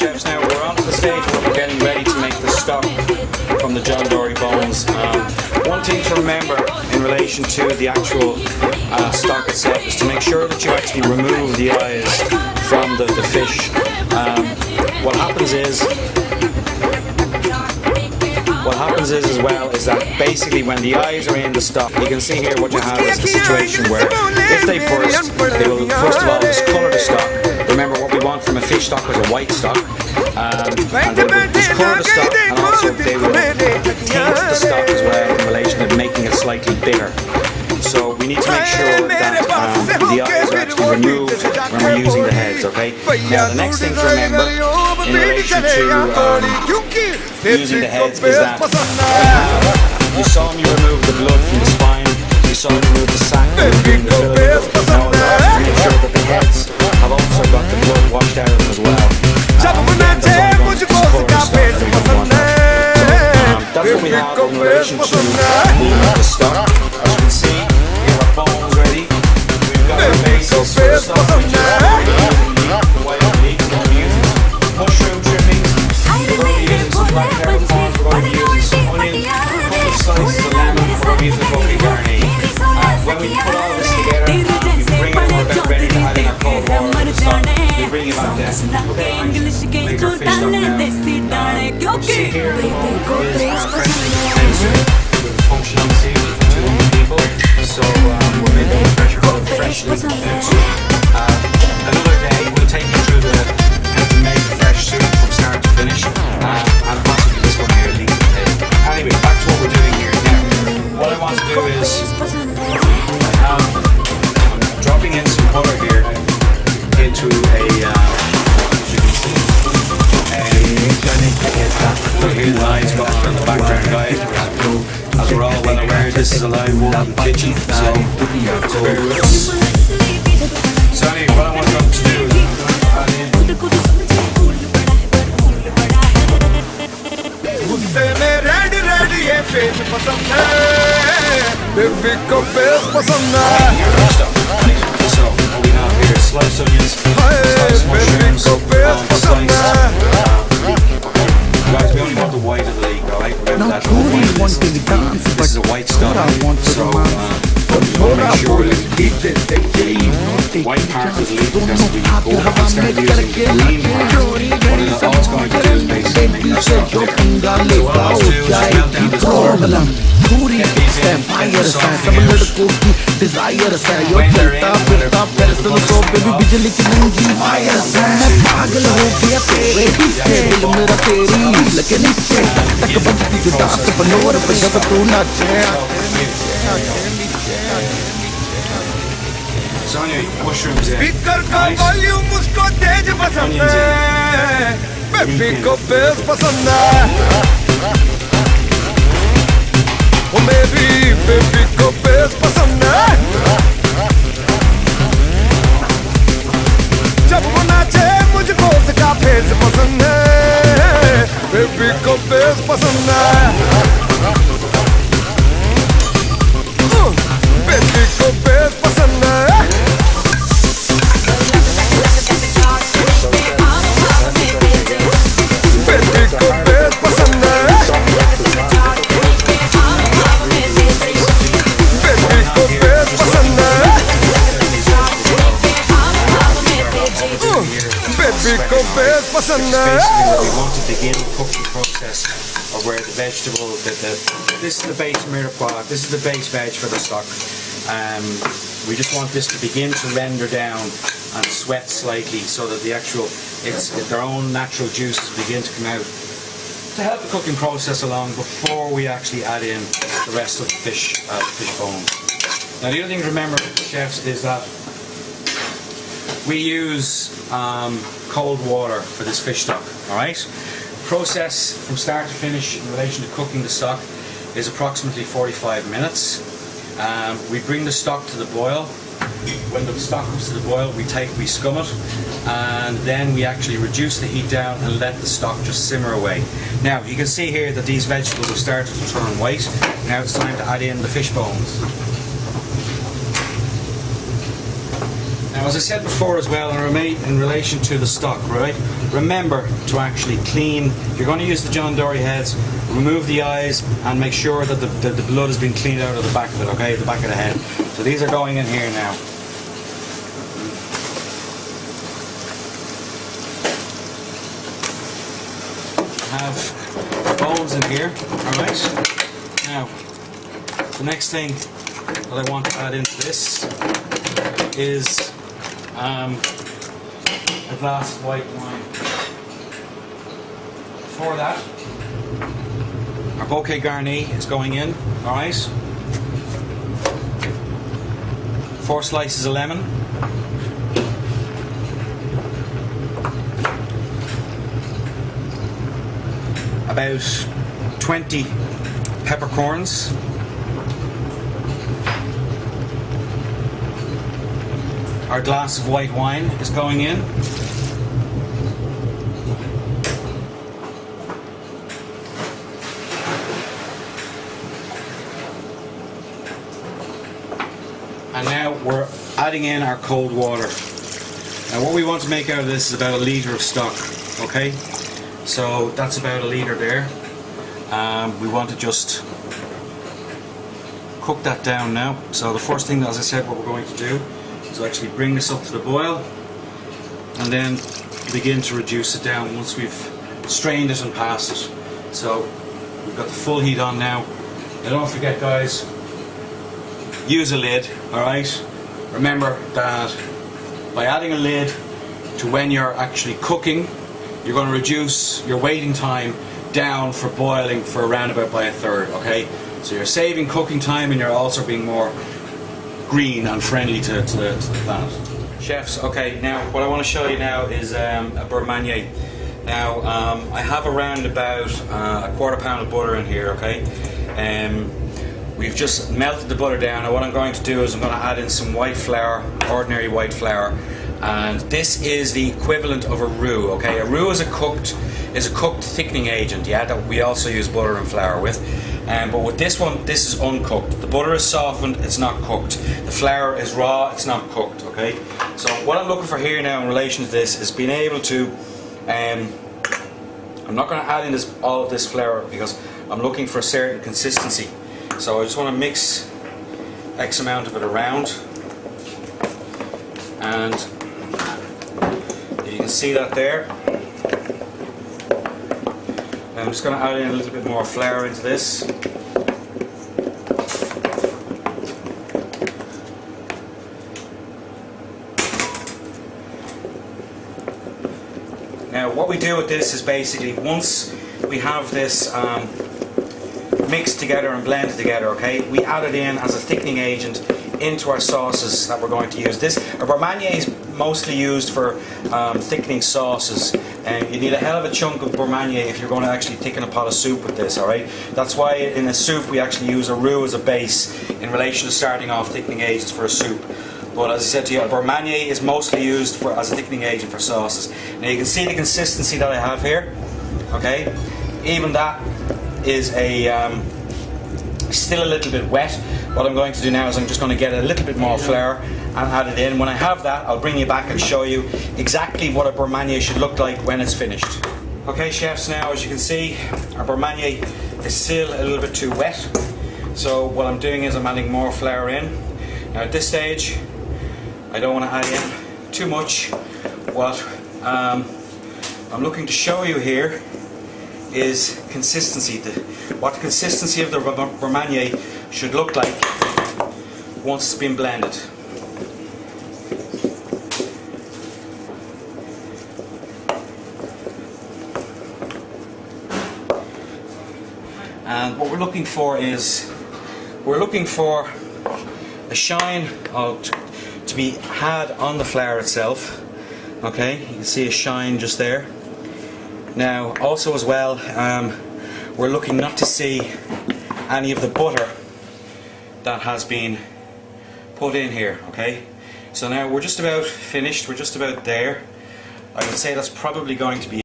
chefs, now we're on to the stage where we're getting ready to make the stock from the John Dory bones. One thing to remember in relation to the actual stock itself is to make sure that you actually remove the eyes from the fish. What happens is as well is that basically when the eyes are in the stock, you can see here what you have is a situation where if they burst, they will first of all discolour the stock. Remember, what we want from a fish stock is a white stock, and they will discolour the stock, and also they will taint the stock as well in relation to making it slightly bitter. So we need to make sure that the eyes are actually removed when we're using the heads, okay? Now the next thing to remember in relation to using the heads is that you saw me remove the blood from the spine, you saw me remove the sac, remove the fillet. Now I make sure that the heads have also got the blood washed out of them as well. That's what we have in relation to the stock. As you can see, we have our bones ready. We've got our bases for the stock, which is the white meat. We're going to be using mushroom trimmings. We're going to be using some black peppercorns. We're going to be using some onion, a couple of slices of lemon. We're going to be using a bucket garni. When we put all this together, we bring it, we're about ready to add in our cold water to the stock. We bring it back down. Okay, make our fish stock now. You'll see here at the moment is our pressure condenser with a functional season for 200 people. So we're making the pressure cook freshly condenser. Another day we'll take you through how to make fresh soup from start to finish, and possibly this one here leaking the tail. Anyway, back to what we're doing here now. What I want to do is I'm dropping in some butter here into here's the lines going on in the background, guys. As we're all well aware, this is a live walking kitchen, so bear with us. So anyway, what I want them to do is add in so what we have here is sliced onions, sliced mushrooms, guys, we only want the white of the leek, alright? Remember that. This is a white stock, so we'll make sure we keep the white part of the leek because we go and start using the green part. What all it's going to do is basically make that stock bitter. So what I want to do is melt down this butter, get these in, get them softening out. When they're in, when the butters come so anyway, mushrooms in. जब वो नाचे मुझको उसका face पसंद है, baby को face पसंद है, बेबी को फेस पसंद है, बेबी को फेस पसंद है, बेबी को फेस पसंद है. Basically what we want to begin the cooking process of where the vegetable, this is the base mirepoix, this is the base veg for the stock. We just want this to begin to render down and sweat slightly so that the actual, their own natural juices begin to come out to help the cooking process along before we actually add in the rest of the fish bones. Now the other thing to remember, chefs, is that we use cold water for this fish stock, alright? Process from start to finish in relation to cooking the stock is approximately 45 minutes. We bring the stock to the boil. When the stock comes to the boil, we scum it, and then we actually reduce the heat down and let the stock just simmer away. Now you can see here that these vegetables have started to turn white. Now it's time to add in the fish bones. Now, as I said before as well, in relation to the stock, right? Remember to actually clean. If you're going to use the John Dory heads, remove the eyes and make sure that the blood has been cleaned out of the back of it, okay? The back of the head. So these are going in here now. Have bones in here, alright? Now, the next thing that I want to add into this is a glass of white wine. For that, our bouquet garni is going in, alright? 4 slices of lemon. About 20 peppercorns. Our glass of white wine is going in. And now we're adding in our cold water. Now what we want to make out of this is about 1 litre of stock, okay? So that's about 1 litre there. We want to just cook that down now. So the first thing, as I said, what we're going to do is actually bring this up to the boil and then begin to reduce it down once we've strained it and passed it. So we've got the full heat on now. Now don't forget, guys, use a lid, alright? Remember that by adding a lid to when you're actually cooking, you're going to reduce your waiting time down for boiling for around about by 1/3, okay? So you're saving cooking time and you're also being more green and friendly to the planet. Chefs, okay, now what I want to show you now is a beurre manier. Now I have around about a 1/4 pound of butter in here, okay? We've just melted the butter down. Now what I'm going to do is I'm going to add in some white flour, ordinary white flour, and this is the equivalent of a roux, okay? A roux is a cooked thickening agent, yeah, that we also use butter and flour with. But with this one, this is uncooked. The butter is softened, it's not cooked. The flour is raw, it's not cooked, okay? So what I'm looking for here now in relation to this is being able to, I'm not going to add in all of this flour because I'm looking for a certain consistency. So I just want to mix X amount of it around, and you can see that there. I'm just going to add in a little bit more flour into this. Now what we do with this is basically once we have this mixed together and blended together, okay, we add it in as a thickening agent into our sauces that we're going to use. A beurre manier is mostly used for thickening sauces, and you need a hell of a chunk of beurre manier if you're going to actually thicken a pot of soup with this, alright? That's why in a soup we actually use a roux as a base in relation to starting off thickening agents for a soup. But as I said to you, a beurre manier is mostly used as a thickening agent for sauces. Now you can see the consistency that I have here, okay? Even that is still a little bit wet. What I'm going to do now is I'm just going to get a little bit more flour and add it in. When I have that, I'll bring you back and show you exactly what a beurre manier should look like when it's finished. Okay, chefs, now as you can see, our beurre manier is still a little bit too wet. So what I'm doing is I'm adding more flour in. Now at this stage, I don't want to add in too much. What I'm looking to show you here is consistency. What the consistency of the beurre manier should look like once it's been blended. And what we're looking for is, we're looking for a shine to be had on the flour itself. Okay, you can see a shine just there. Now also as well, we're looking not to see any of the butter that has been put in here, okay? So now we're just about finished, we're just about there. I would say that's probably going to be